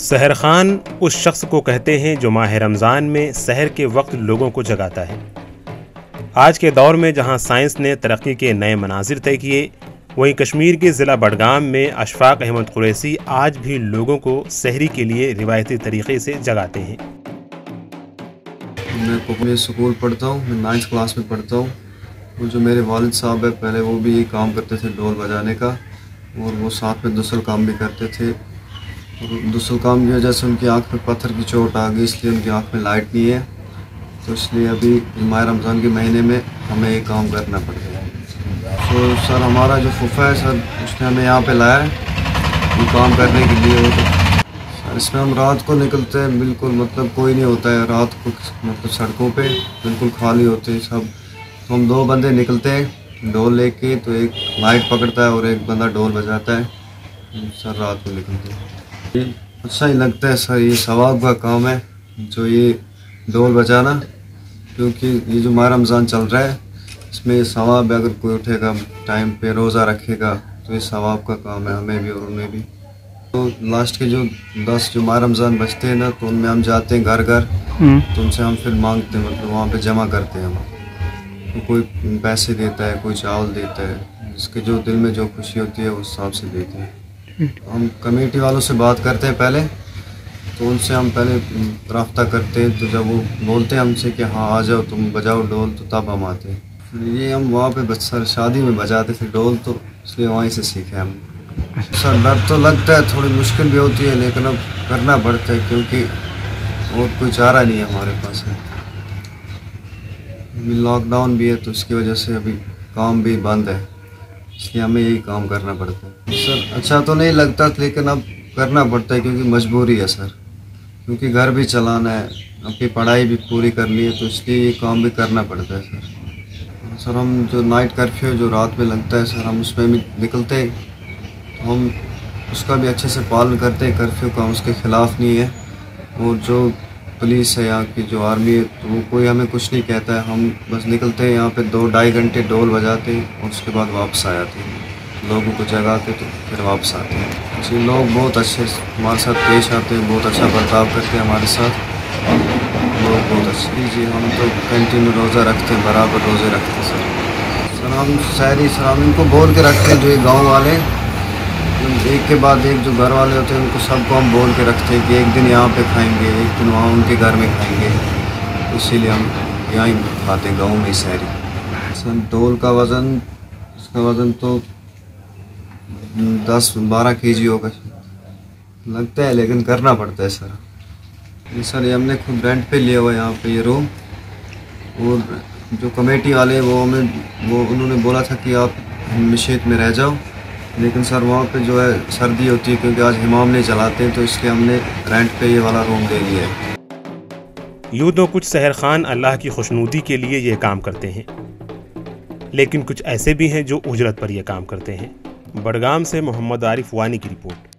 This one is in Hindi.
सहर खान उस शख्स को कहते हैं जो माह रमज़ान में सहर के वक्त लोगों को जगाता है। आज के दौर में जहां साइंस ने तरक्की के नए मनाजिर तय किए, वहीं कश्मीर के ज़िला बडगाम में अशफाक अहमद कुरैशी आज भी लोगों को सहरी के लिए रिवायती तरीक़े से जगाते हैं। मैं स्कूल पढ़ता हूँ, मैं 9th क्लास में पढ़ता हूँ। और जो मेरे वालिद साहब है, पहले वो भी ये काम करते थे ढोल बजाने का, और वो साथ में दूसरा काम भी करते थे। और दूसरा काम की वजह से उनकी आँख में पत्थर की चोट आ गई, इसलिए उनकी आँख में लाइट नहीं है। तो इसलिए अभी माह रमज़ान के महीने में हमें ये काम करना पड़ेगा। तो सर हमारा जो फूफा है सर, उसने हमें यहाँ पे लाया है ये काम करने के लिए। सर इसमें हम रात को निकलते हैं, बिल्कुल मतलब कोई नहीं होता है रात को, मतलब सड़कों पे बिल्कुल खाली होते हैं सब। तो हम 2 बंदे निकलते हैं ढोल लेके, तो एक लाइट पकड़ता है और एक बंदा ढोल बजाता है। सर रात को निकलते हैं, ये अच्छा ही लगता है सर, ये सवाब का काम है जो ये ढोल बजाना, क्योंकि ये जो माह रमज़ान चल रहा है इसमें ये सवाब है। अगर कोई उठेगा टाइम पे रोज़ा रखेगा तो ये सवाब का काम है हमें भी और उन्हें भी। तो लास्ट के जो 10 जो माह रमज़ान बचते हैं ना, तो उनमें हम जाते हैं घर घर, तो उनसे हम फिर मांगते हैं, मतलब वहाँ पे जमा करते हैं हम। तो कोई पैसे देता है, कोई चावल देता है, जिसके जो दिल में जो खुशी होती है उस हिसाब से देते हैं। हम कमेटी वालों से बात करते हैं पहले, तो उनसे हम पहले रब्ता करते हैं। तो जब वो बोलते हैं हमसे कि हाँ आ जाओ तुम बजाओ ढोल, तो तब हम आते हैं। फिर ये हम वहाँ पे सर शादी में बजाते थे ढोल, तो इसलिए वहीं से सीखे हम। सर डर तो लगता है, थोड़ी मुश्किल भी होती है, लेकिन अब करना पड़ता है क्योंकि और कोई चारा नहीं है हमारे पास है। अभी लॉकडाउन भी है, तो इसकी वजह से अभी काम भी बंद है, इसलिए हमें यही काम करना पड़ता है। सर अच्छा तो नहीं लगता, लेकिन अब करना पड़ता है क्योंकि मजबूरी है सर, क्योंकि घर भी चलाना है, अपनी पढ़ाई भी पूरी करनी है, तो इसलिए ये काम भी करना पड़ता है सर। सर हम जो नाइट कर्फ्यू जो रात में लगता है सर, हम उसमें भी निकलते हैं, तो हम उसका भी अच्छे से पालन करते हैं कर्फ्यू का, उसके ख़िलाफ़ नहीं है। और जो पुलिस है यहाँ की, जो आर्मी है, तो वो कोई हमें कुछ नहीं कहता है। हम बस निकलते हैं यहाँ पे 2-2.5 घंटे ढोल बजाते हैं और उसके बाद वापस आ जाते हैं, लोगों को जगाते तो फिर वापस आते हैं। जी लोग बहुत अच्छे हमारे साथ पेश आते हैं, बहुत अच्छा बर्ताव करते हैं हमारे साथ, लोग बहुत अच्छे। जी हम तो कंटिन्यू रोज़ा रखते हैं, बराबर रोज़े रखते हैं सर। हम शहरी सर हम इनको बोल के रखते हैं, जो ये गाँव वाले एक के बाद एक जो घर वाले होते हैं उनको सबको हम बोल के रखते हैं कि एक दिन यहाँ पे खाएंगे, एक दिन वहाँ उनके घर में खाएंगे, इसीलिए हम यहाँ ही खाते हैं गाँव में शहरी। सर ढोल का वज़न, इसका वज़न तो 10-12 kg होगा लगता है, लेकिन करना पड़ता है सर। ये सर ये हमने खुद रेंट पे लिया हुआ है यहाँ पे ये रूम, और जो कमेटी वाले वो उन्होंने बोला था कि आप मशीद में रह जाओ, लेकिन सर वहाँ पे जो है सर्दी होती है, क्योंकि आज हिमाम नहीं चलाते हैं, तो इसलिए हमने रेंट पे ये वाला रूम ले लिया है। यूँ तो कुछ सहर खान अल्लाह की खुशनुदी के लिए ये काम करते हैं, लेकिन कुछ ऐसे भी हैं जो उजरत पर यह काम करते हैं। बडगाम से मोहम्मद आरिफ वानी की रिपोर्ट।